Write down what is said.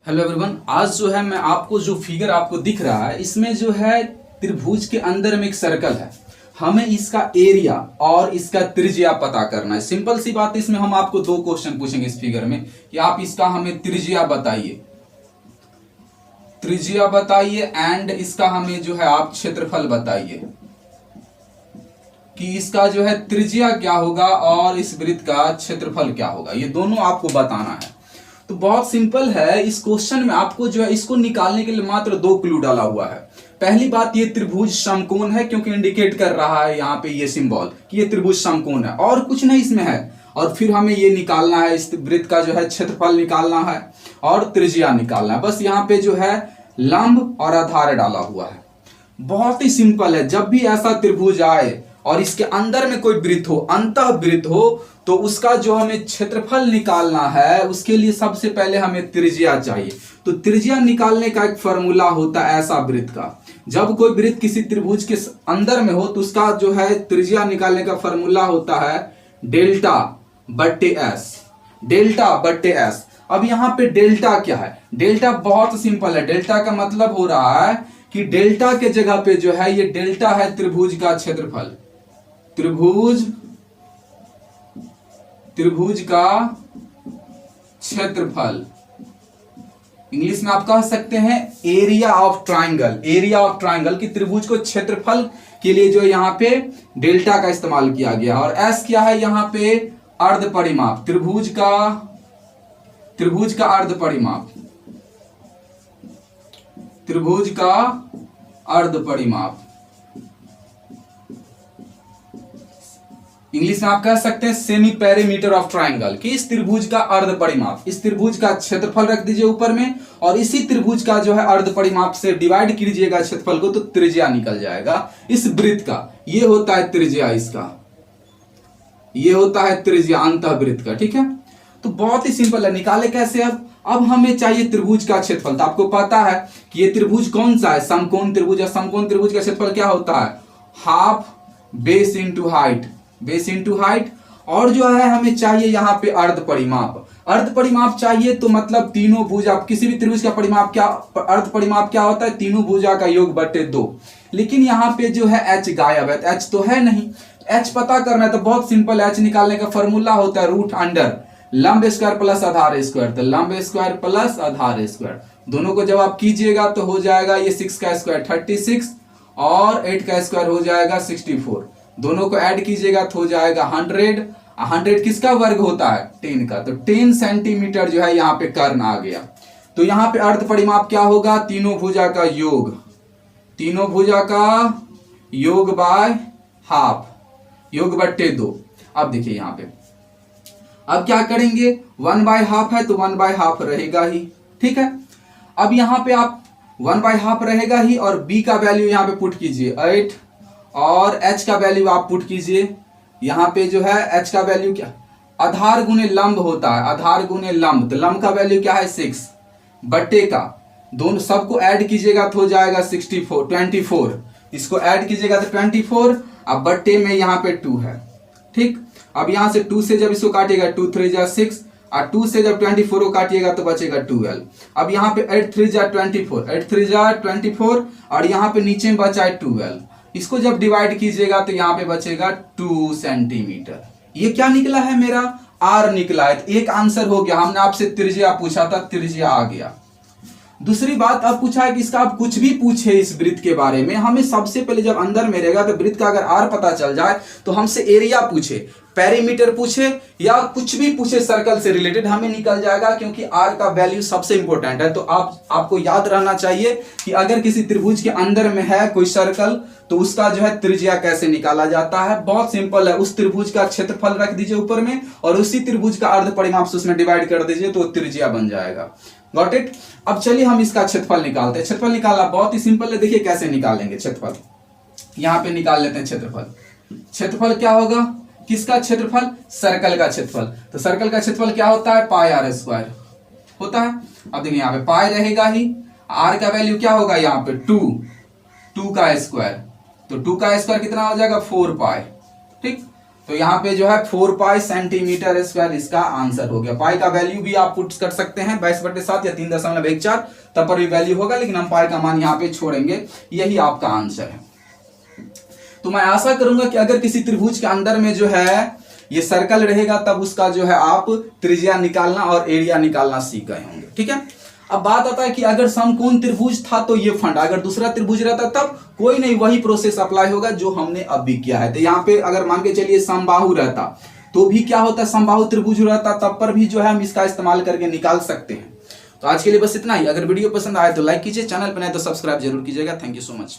Hello everyone. आज जो है मैं आपको जो फिगर आपको दिख रहा है इसमें जो है त्रिभुज के अंदर में एक सर्कल है। हमें इसका एरिया और इसका त्रिज्या पता करना है। सिंपल सी बात है। इसमें हम आपको दो क्वेश्चन पूछेंगे इस फिगर में कि आप इसका हमें त्रिज्या बताइए, त्रिज्या बताइए एंड इसका हमें जो है आप क्षेत्रफल बताइए कि इसका जो है त्रिज्या क्या होगा और इस वृत्त का क्षेत्रफल क्या होगा। ये दोनों आपको बताना है। तो बहुत सिंपल है। इस क्वेश्चन में आपको जो है इसको निकालने के लिए मात्र दो क्लू डाला हुआ है। पहली बात, ये त्रिभुज समकोण है क्योंकि इंडिकेट कर रहा है यहाँ पे ये सिंबल कि ये त्रिभुज समकोण है और कुछ नहीं इसमें है। और फिर हमें ये निकालना है, इस वृत्त का जो है क्षेत्रफल निकालना है और त्रिज्या निकालना है। बस यहाँ पे जो है लंब और आधार डाला हुआ है। बहुत ही सिंपल है। जब भी ऐसा त्रिभुज आए और इसके अंदर में कोई वृत्त हो, अंतः वृत्त हो, तो उसका जो हमें क्षेत्रफल निकालना है उसके लिए सबसे पहले हमें त्रिज्या चाहिए। तो त्रिज्या निकालने का एक फॉर्मूला होता है ऐसा वृत्त का। जब कोई वृत्त किसी त्रिभुज के अंदर में हो तो उसका जो है त्रिज्या निकालने का फॉर्मूला होता है डेल्टा बट्टे एस, डेल्टा बट्टे एस। अब यहाँ पे डेल्टा क्या है? डेल्टा बहुत सिंपल है। डेल्टा का मतलब हो रहा है कि डेल्टा के जगह पे जो है ये डेल्टा है त्रिभुज का क्षेत्रफल, त्रिभुज का क्षेत्रफल। इंग्लिश में आप कह सकते हैं area of triangle, area of triangle की त्रिभुज को क्षेत्रफल के लिए जो यहाँ पे डेल्टा का इस्तेमाल किया गया। और एस क्या है? यहाँ पे अर्ध परिमाप, त्रिभुज का अर्ध परिमाप, त्रिभुज का अर्ध परिमाप। इंग्लिश में आप कह सकते हैं सेमी पेरीमीटर ऑफ ट्राइंगल कि इस त्रिभुज का अर्ध परिमाप, इस त्रिभुज का क्षेत्रफल रख दीजिए ऊपर में और इसी त्रिभुज का जो है अर्ध परिमाप से डिवाइड कीजिएगा क्षेत्रफल को तो त्रिज्या निकल जाएगा इस वृत्त का। ये होता है त्रिज्या, इसका ये होता है त्रिज्या अंतःवृत्त का। ठीक है, तो बहुत ही सिंपल है। निकाले कैसे? अब हमें चाहिए त्रिभुज का क्षेत्रफल। तो आपको पता है कि ये त्रिभुज कौन सा है? समकोण त्रिभुज है। समकोण त्रिभुज का क्षेत्रफल क्या होता है? Half base into height, base into height. और जो है हमें चाहिए यहाँ पे अर्ध परिमाप। अर्ध परिमाप चाहिए तो मतलब तीनों भुजा, किसी भी त्रिभुज का परिमाप क्या, अर्ध परिमाप क्या होता है? तीनों भुजा का योग बटे 2। लेकिन यहाँ पे जो है एच गायब है, एच तो है नहीं। एच पता करना है तो बहुत सिंपल, एच निकालने का फॉर्मूला होता है रूट अंडर लंब स्क्वायर प्लस आधार स्क्वायर। तो लंब स्क्वायर प्लस आधार स्क्वायर दोनों को जब आप कीजिएगा तो हो जाएगा ये 6 का स्क्वायर 36 और 8 का स्क्वायर हो जाएगा 64। दोनों को ऐड कीजिएगा तो हो जाएगा 100। 100 किसका वर्ग होता है? 10 का। तो 10 सेंटीमीटर जो है यहाँ पे कर्ण आ गया। तो यहाँ पे अर्ध परिमाप क्या होगा? तीनों भुजा का योग, तीनों भुजा का योग बाय हाफ, योग बट्टे 2। अब देखिए यहाँ पे अब क्या करेंगे? 1 बाय हाफ है तो 1 बाय हाफ रहेगा ही। ठीक है, अब यहाँ पे आप 1 बाय हाफ रहेगा ही और b का वैल्यू यहाँ पे पुट कीजिए 8 और h का वैल्यू आप पुट कीजिए। यहाँ पे जो है h का वैल्यू क्या? आधार गुने लंब होता है, आधार गुने लंब। तो लंब का वैल्यू क्या है? 6 बट्टे का दोनों सबको ऐड कीजिएगा तो हो जाएगा 24। इसको ऐड कीजिएगा तो 24। अब बट्टे में यहाँ पे 2 है। ठीक, अब यहाँ से 2 से जब इसको काटिएगा 2 3 जा 6 और 2 से जब 24 को काटिएगा तो बचेगा 12। अब यहाँ पे 8 3 जा 24, 8 3 जा 24 और यहाँ पे नीचे में बचा है 12। इसको जब डिवाइड कीजिएगा तो यहाँ पे बचेगा 2 सेंटीमीटर। ये क्या निकला है? मेरा आर निकला है। तो एक आंसर हो गया। हमने आपसे त्रिज्या पूछा था, त्रिज्या आ गया। दूसरी बात अब पूछा है कि इसका आप कुछ भी पूछे इस वृत्त के बारे में, हमें सबसे पहले जब अंदर में रहेगा तो वृत्त का अगर आर पता चल जाए तो हमसे एरिया पूछे, पेरीमीटर पूछे या कुछ भी पूछे सर्कल से रिलेटेड, हमें निकल जाएगा क्योंकि आर का वैल्यू सबसे इंपॉर्टेंट है। तो आपको याद रहना चाहिए कि अगर किसी त्रिभुज के अंदर में है कोई सर्कल तो उसका जो है त्रिज्या कैसे निकाला जाता है। बहुत सिंपल है। उस त्रिभुज का क्षेत्रफल रख दीजिए ऊपर में और उसी त्रिभुज का अर्ध परिमाप से उसमें डिवाइड कर दीजिए तो त्रिज्या बन जाएगा। Got it? अब चलिए हम इसका क्षेत्रफल निकालते हैं। क्षेत्रफल निकालना बहुत ही सिंपल है। देखिए कैसे निकालेंगे क्षेत्रफल। यहाँ पे निकाल लेते हैं क्षेत्रफल। क्षेत्रफल क्या होगा? किसका क्षेत्रफल? सर्कल का क्षेत्रफल। तो सर्कल का क्षेत्रफल क्या होता है? पाई आर स्क्वायर होता है। अब देखिए यहाँ पे पाई रहेगा ही, आर का वैल्यू क्या होगा? यहाँ पे 2 का स्क्वायर। तो 2 का स्क्वायर कितना हो जाएगा? 4 पाई। ठीक, तो यहाँ पे जो है 4 पाई सेंटीमीटर स्क्वायर इसका आंसर हो गया। पाई का वैल्यू भी आप पुट कर सकते हैं 22/7 या 3.14, तब पर भी वैल्यू होगा, लेकिन हम पाई का मान यहाँ पे छोड़ेंगे। यही आपका आंसर है। तो मैं आशा करूंगा कि अगर किसी त्रिभुज के अंदर में जो है ये सर्कल रहेगा, तब उसका जो है आप त्रिज्या निकालना और एरिया निकालना सीख गए होंगे। ठीक है, अब बात आता है कि अगर समकोण त्रिभुज था तो ये फंड, अगर दूसरा त्रिभुज रहता तब कोई नहीं, वही प्रोसेस अप्लाई होगा जो हमने अब भी किया है। तो यहाँ पे अगर मान के चलिए समबाहु रहता तो भी क्या होता, समबाहु त्रिभुज रहता तब पर भी जो है हम इसका इस्तेमाल करके निकाल सकते हैं। तो आज के लिए बस इतना ही। अगर वीडियो पसंद आए तो लाइक कीजिए, चैनल पर नए तो सब्सक्राइब जरूर कीजिएगा। Thank you so much.